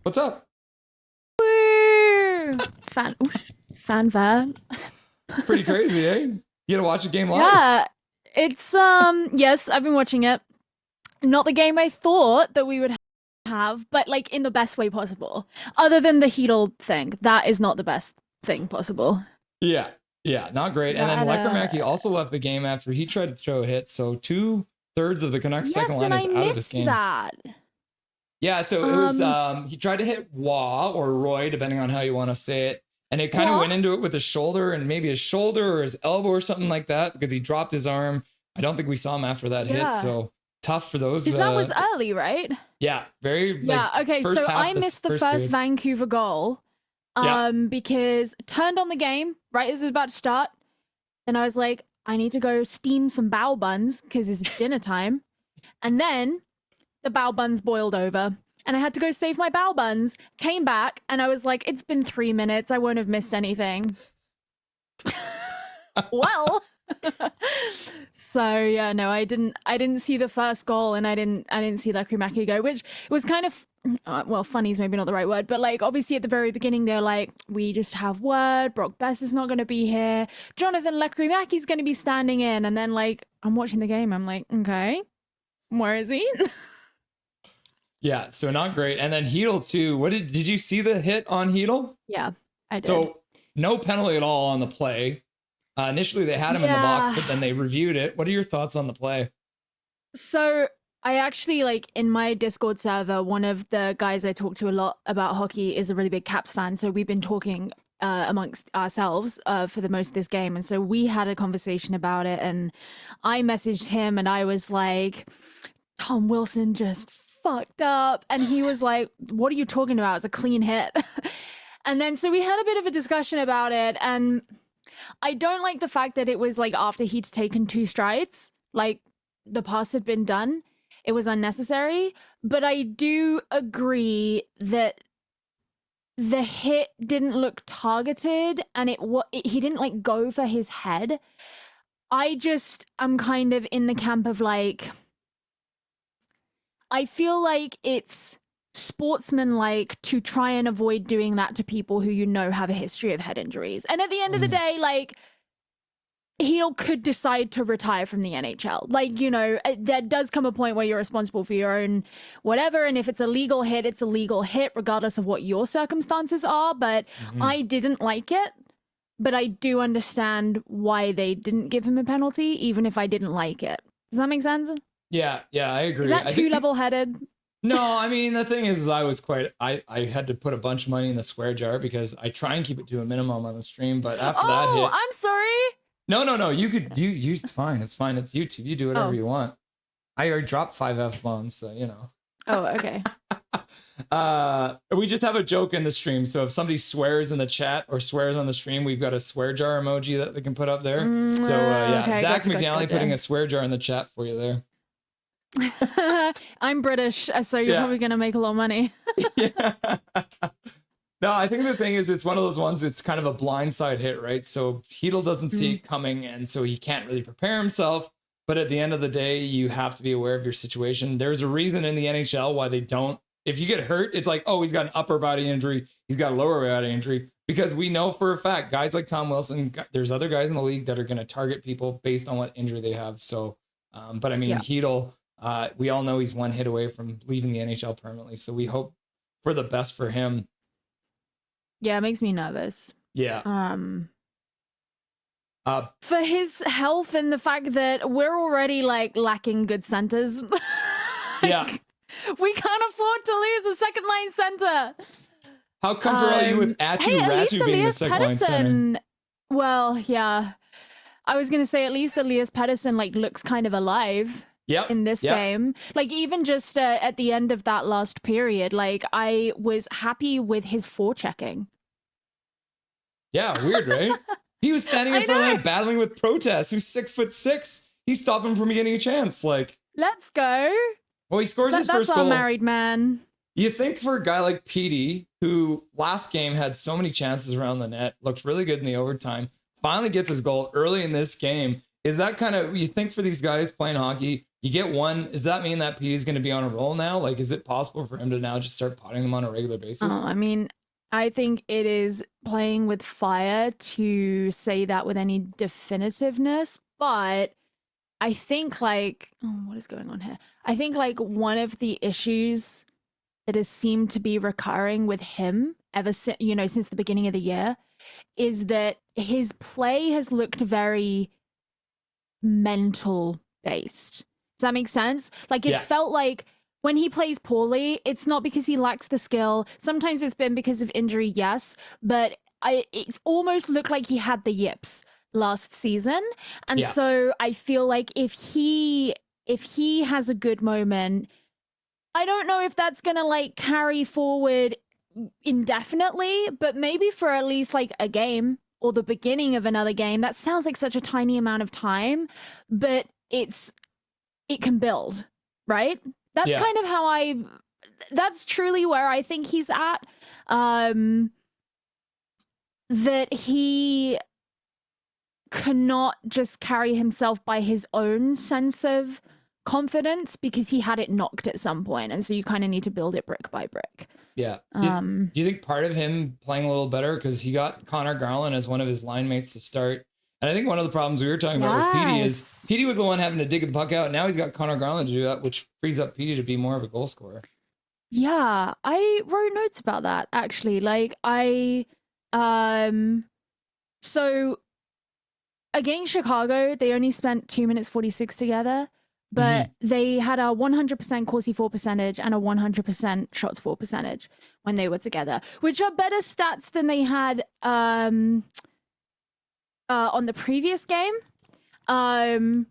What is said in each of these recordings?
What's up? Woo! Fan van. It's pretty crazy, eh? You gotta watch a game live. Yeah, it's yes, I've been watching it. Not the game I thought that we would have, but like in the best way possible. Other than the Chytil thing, that is not the best thing possible. Yeah, yeah, not great. And then That, Lekkermacki also left the game after he tried to throw a hit. So 2/3 of the Canucks yes, second line and is I out of this missed game. that. Yeah, so it was he tried to hit Wah or Roy, depending on how you want to say it. And it kind of went into it with his shoulder and maybe his shoulder or his elbow or something like that because he dropped his arm. I don't think we saw him after that hit. So tough for those. Because that was early, right? Yeah, very. Yeah, okay, so I missed the first Vancouver goal because turned on the game right as it was about to start. And I was like, I need to go steam some bao buns because it's dinner time. And then the bao buns boiled over. And I had to go save my bao buns, came back, and I was like, it's been 3 minutes. I won't have missed anything. Well, so yeah, no, I didn't see the first goal, and I didn't see Lekkermacki go, which was kind of, well, funny is maybe not the right word, but like, obviously at the very beginning, they're like, we just have word, Brock Best is not going to be here, Jonathan Lekkermacki is going to be standing in, and then like, I'm watching the game, I'm like, okay, where is he? Yeah, so not great. And then Chytil too. What did you see the hit on Chytil? Yeah, I did. So no penalty at all on the play. Initially they had him in the box, but then they reviewed it. What are your thoughts on the play? So I actually, like, in my Discord server, one of the guys I talk to a lot about hockey is a really big Caps fan. So we've been talking amongst ourselves for the most of this game. And so we had a conversation about it. And I messaged him and I was like, Tom Wilson just fucked up. And he was like, what are you talking about? It's a clean hit. And then so we had a bit of a discussion about it. And I don't like the fact that it was like after he'd taken 2 strides, like the pass had been done. It was unnecessary. But I do agree that the hit didn't look targeted and he didn't like go for his head. I'm kind of in the camp of like, I feel like it's sportsmanlike to try and avoid doing that to people who you know have a history of head injuries. And at the end of the day, like, he could decide to retire from the NHL. Like, you know, there does come a point where you're responsible for your own whatever. And if it's a legal hit, it's a legal hit, regardless of what your circumstances are. But I didn't like it. But I do understand why they didn't give him a penalty, even if I didn't like it. Does that make sense? Yeah, I agree. Is that too level-headed? No, I mean, the thing is I had to put a bunch of money in the swear jar because I try and keep it to a minimum on the stream. But after that hit... I'm sorry. No. You it's fine. It's fine. It's YouTube. You do whatever you want. I already dropped 5 F-bombs, so you know. Oh, okay. We just have a joke in the stream. So if somebody swears in the chat or swears on the stream, we've got a swear jar emoji that they can put up there. So yeah, okay, Zach gotcha, McNally putting a swear jar in the chat for you there. I'm British, so you're probably gonna make a lot of money. Yeah. No, I think the thing is, it's one of those ones, it's kind of a blindside hit, right? So Chytil doesn't see it coming, and so he can't really prepare himself. But at the end of the day, you have to be aware of your situation. There's a reason in the NHL why they don't. If you get hurt, it's like, oh, he's got an upper body injury, he's got a lower body injury. Because we know for a fact, guys like Tom Wilson, there's other guys in the league that are going to target people based on what injury they have. So, but I mean, Chytil, we all know he's one hit away from leaving the NHL permanently. So we hope for the best for him. Yeah, it makes me nervous. Yeah. For his health and the fact that we're already like lacking good centers. Yeah. We can't afford to lose a second line center. How comfortable are you with Ratu being the second line center? Well, yeah. I was going to say at least Elias Pettersson like looks kind of alive. In this game, like even just at the end of that last period, like I was happy with his forechecking. Yeah, weird, right? He was standing in front of him battling with Protest, who's 6'6". He stopped him from getting a chance. Like, let's go. Well, he scores his first goal. That's our married man. You think for a guy like Petey, who last game had so many chances around the net, looked really good in the overtime, finally gets his goal early in this game. Is that kind of, you think for these guys playing hockey, You get one. Does that mean that P is going to be on a roll now? Like, is it possible for him to now just start potting them on a regular basis? I mean, I think it is playing with fire to say that with any definitiveness, but I think like, what is going on here? I think like one of the issues that has seemed to be recurring with him ever since, since the beginning of the year is that his play has looked very mental based. Does that make sense? Like it's felt like when he plays poorly, it's not because he lacks the skill. Sometimes it's been because of injury, yes, but it's almost looked like he had the yips last season. And so I feel like if he has a good moment, I don't know if that's going to like carry forward indefinitely, but maybe for at least like a game or the beginning of another game. That sounds like such a tiny amount of time, but it can build, right? That's kind of how that's truly where I think he's at. That he cannot just carry himself by his own sense of confidence because he had it knocked at some point, and so you kind of need to build it brick by brick. Yeah. Do you think part of him playing a little better because he got Connor Garland as one of his line mates to start? And I think one of the problems we were talking about with Petey is Petey was the one having to dig the puck out. Now he's got Connor Garland to do that, which frees up Petey to be more of a goal scorer. Yeah, I wrote notes about that actually. Like so against Chicago, they only spent 2 minutes 46 together, but they had a 100% Corsi for percentage and a 100% shots for percentage when they were together, which are better stats than they had on the previous game. But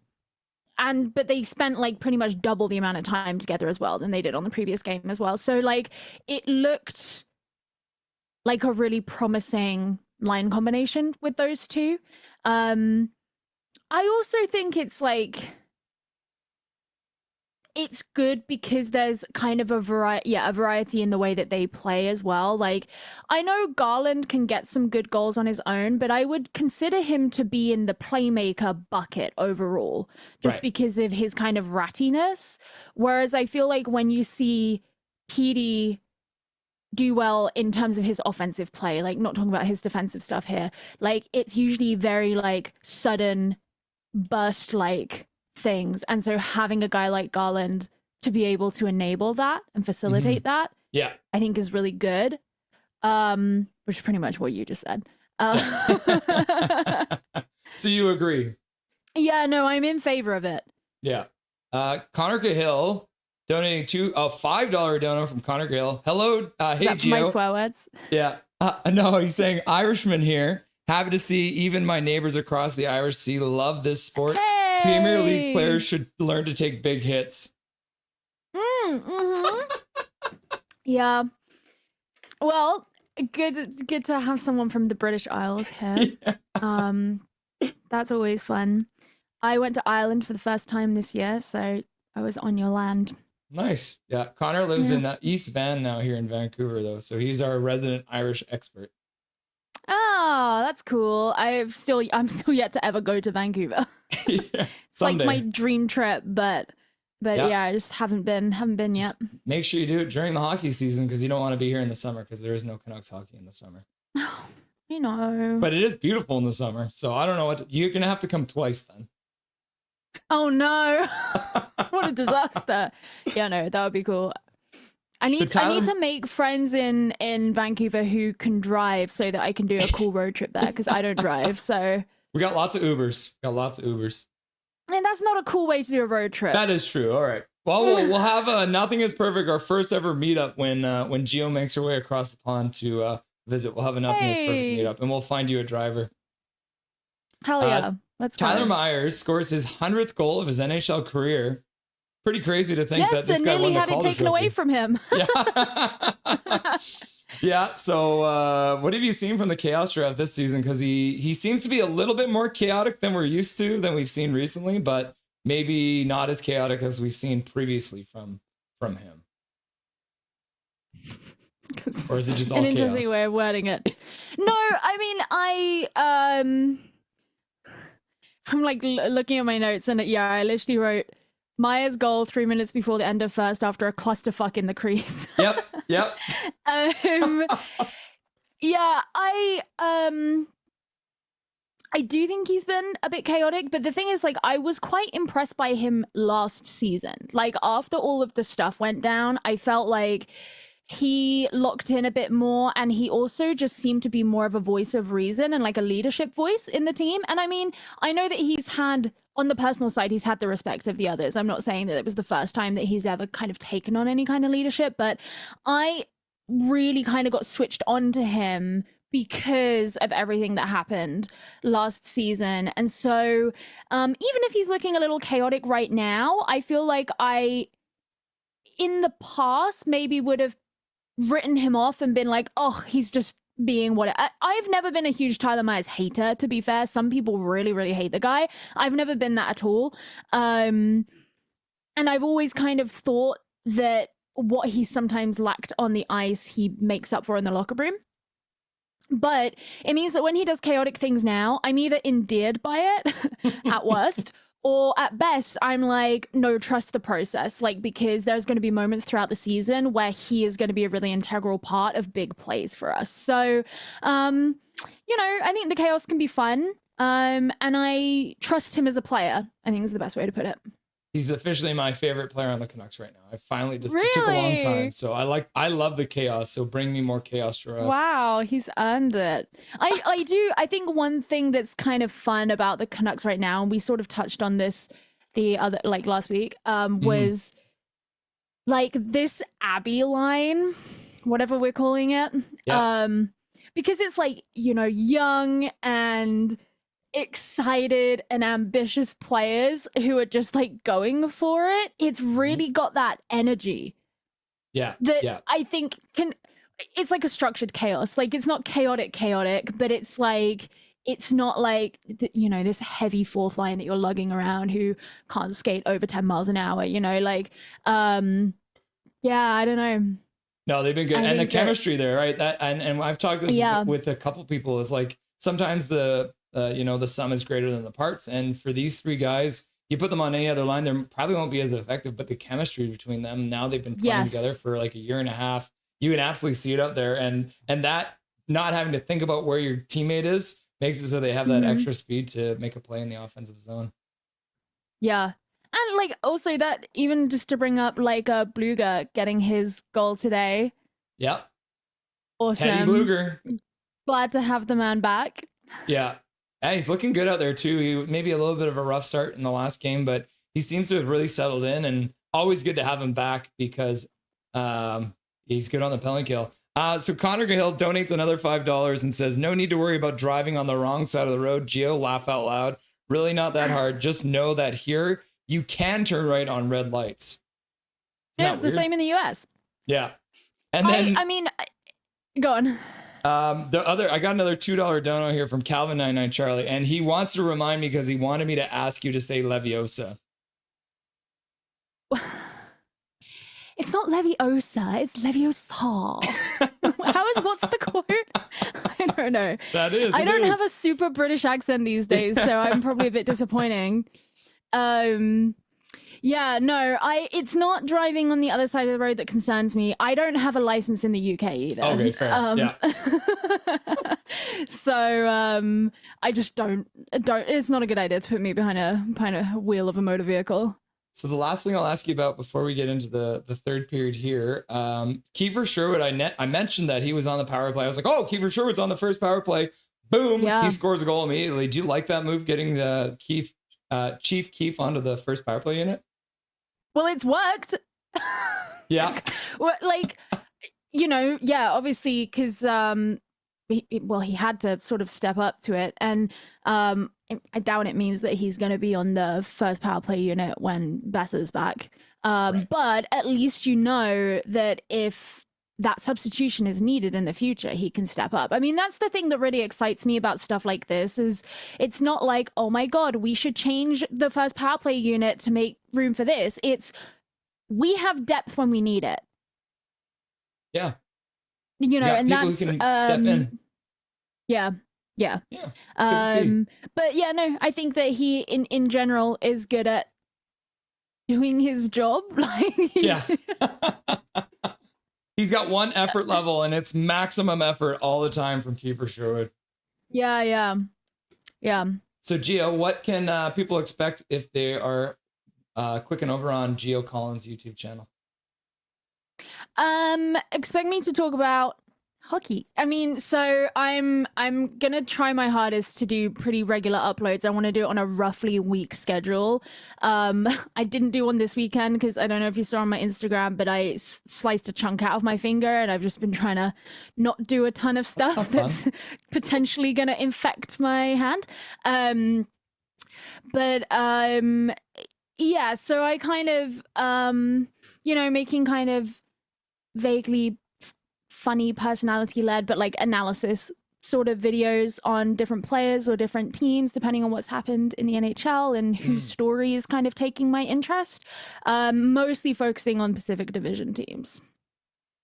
they spent like pretty much double the amount of time together as well than they did on the previous game as well. So like it looked like a really promising line combination with those two. I also think it's like it's good because there's kind of a variety in the way that they play as well. Like I know Garland can get some good goals on his own, but I would consider him to be in the playmaker bucket overall, just because of his kind of rattiness. Whereas I feel like when you see Petey do well in terms of his offensive play, like not talking about his defensive stuff here, like it's usually very like sudden burst like things, and so having a guy like Garland to be able to enable that and facilitate that, I think is really good. Which is pretty much what you just said. So you agree? Yeah, no, I'm in favor of it. Yeah. Connor Cahill donating a $5 dono from Connor Cahill. Hello, hey Geo. My swear words. Yeah. No, he's saying Irishman here. Happy to see even my neighbors across the Irish Sea love this sport. Hey! Premier League players should learn to take big hits. Yeah. Well, good to have someone from the British Isles here. That's always fun. I went to Ireland for the first time this year, so I was on your land. Nice. Yeah. Connor lives in East Van now here in Vancouver, though, so he's our resident Irish expert. Oh, that's cool. I'm still yet to ever go to Vancouver. It's someday. Like my dream trip, but I just haven't been yet. Make sure you do it during the hockey season because you don't want to be here in the summer because there is no Canucks hockey in the summer. You know. But it is beautiful in the summer, so I don't know you're gonna have to come twice then. Oh no! What a disaster! Yeah, no, that would be cool. I need to make friends in Vancouver who can drive so that I can do a cool road trip there because I don't drive. So we got lots of Ubers. I mean, that's not a cool way to do a road trip. That is true. All right. Well, we'll have Nothing is Perfect, our first ever meetup when Geo makes her way across the pond to visit. We'll have a Nothing is Perfect meetup, and we'll find you a driver. Hell yeah. Let's go. Tyler Myers scores his 100th goal of his NHL career. Pretty crazy to think that this guy won the Calder Trophy. Yes, and nearly had it taken away from him. Yeah. So what have you seen from the Chaos Draft this season? Because he seems to be a little bit more chaotic than we're used to, than we've seen recently, but maybe not as chaotic as we've seen previously from him. Or is it just all chaos? An interesting way of wording it. No, I mean, I'm like looking at my notes and I literally wrote, Maya's goal 3 minutes before the end of first after a clusterfuck in the crease. Yep. um, yeah, I do think he's been a bit chaotic, but the thing is, like, I was quite impressed by him last season. Like, after all of the stuff went down, I felt like he locked in a bit more, and he also just seemed to be more of a voice of reason and like a leadership voice in the team. And I mean, I know that he's had, on the personal side, he's had the respect of the others. I'm not saying that it was the first time that he's ever kind of taken on any kind of leadership, but I really kind of got switched on to him because of everything that happened last season. And so even if he's looking a little chaotic right now, I feel like I, in the past, maybe would have written him off and been like, oh, he's just being what I've never been a huge Tyler Myers hater, to be fair. Some people really, really hate the guy. I've never been that at all. And I've always kind of thought that what he sometimes lacked on the ice, he makes up for in the locker room. But it means that when he does chaotic things now, I'm either endeared by it at worst, or at best, I'm like, no, trust the process. Like, because there's going to be moments throughout the season where he is going to be a really integral part of big plays for us. So, I think the chaos can be fun. And I trust him as a player, I think is the best way to put it. He's officially my favorite player on the Canucks right now. I finally just, really? It took a long time. So I love the chaos. So bring me more chaos, Giraffe. Wow, he's earned it. I think one thing that's kind of fun about the Canucks right now, and we sort of touched on this last week, was like this Abby line, whatever we're calling it. Yeah. Because it's like, young and excited and ambitious players who are just like going for it. It's really got that energy. Yeah. That I think it's like a structured chaos. Like, it's not chaotic, but it's like, it's not like, this heavy fourth line that you're lugging around who can't skate over 10 miles an hour, I don't know. No, they've been good. And the chemistry there, right? That and I've talked this with a couple people, is like, sometimes the sum is greater than the parts. And for these three guys, you put them on any other line, they probably won't be as effective, but the chemistry between them, now they've been playing together for like a year and a half. You can absolutely see it out there. And that, not having to think about where your teammate is, makes it so they have that extra speed to make a play in the offensive zone. Yeah. And like, also that, even just to bring up like Bluger getting his goal today. Yep. Awesome. Teddy Bluger. Glad to have the man back. Yeah. And he's looking good out there too. He maybe a little bit of a rough start in the last game, but he seems to have really settled in, and always good to have him back because he's good on the penalty kill. So Connor Gill donates another $5 and says, no need to worry about driving on the wrong side of the road. Geo, laugh out loud. Really not that hard. Just know that here you can turn right on red lights. Yeah, it's the same in the US. Yeah. And then I mean, go on. I got another $2 dono here from Calvin99 Charlie, and he wants to remind me because he wanted me to ask you to say Leviosa. It's not Leviosa, it's Leviosa. What's the quote? I don't know. I don't have a super British accent these days, so I'm probably a bit disappointing. Yeah, no, it's not driving on the other side of the road that concerns me. I don't have a license in the UK either. Okay, fair. Yeah. So I just don't. It's not a good idea to put me behind a wheel of a motor vehicle. So the last thing I'll ask you about before we get into the third period here, Kiefer Sherwood. I mentioned that he was on the power play. I was like, oh, Kiefer Sherwood's on the first power play. Boom! Yeah. He scores a goal immediately. Do you like that move, getting the Chief Keef onto the first power play unit? Well, it's worked. Yeah. Obviously, because he had to sort of step up to it, and I doubt it means that he's going to be on the first power play unit when Besser's back. Right. But at least that if that substitution is needed in the future, he can step up. I mean, that's the thing that really excites me about stuff like this, is it's not like, oh my God, we should change the first power play unit to make room for this. It's, we have depth when we need it. Yeah. And that's, who can step in. Yeah. But yeah, no, I think that he in general is good at doing his job. Like, Yeah. He's got one effort level, and it's maximum effort all the time from Kiefer Sherwood. Yeah. So, Geo, what can people expect if they are clicking over on Geo Collins' YouTube channel? Expect me to talk about hockey. I mean, so I'm gonna try my hardest to do pretty regular uploads. I want to do it on a roughly week schedule. I didn't do one this weekend because I don't know if you saw on my Instagram, but I sliced a chunk out of my finger, and I've just been trying to not do a ton of stuff that's potentially gonna infect my hand. Yeah, so I kind of making kind of vaguely funny personality led but like analysis sort of videos on different players or different teams depending on what's happened in the NHL and whose story is kind of taking my interest, mostly focusing on Pacific Division teams.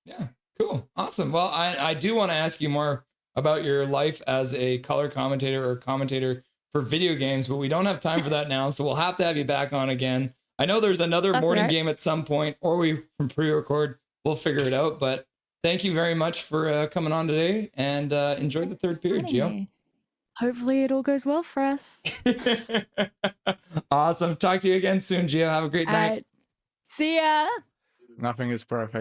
Yeah, cool, awesome. Well, I do want to ask you more about your life as a color commentator or commentator for video games, but we don't have time for that now, so we'll have to have you back on again. I know there's another morning game at some point, or we can pre-record. We'll figure it out, but thank you very much for coming on today, and enjoy the third period, Geo. Hopefully it all goes well for us. Awesome. Talk to you again soon, Geo. Have a great night. See ya. Nothing is perfect.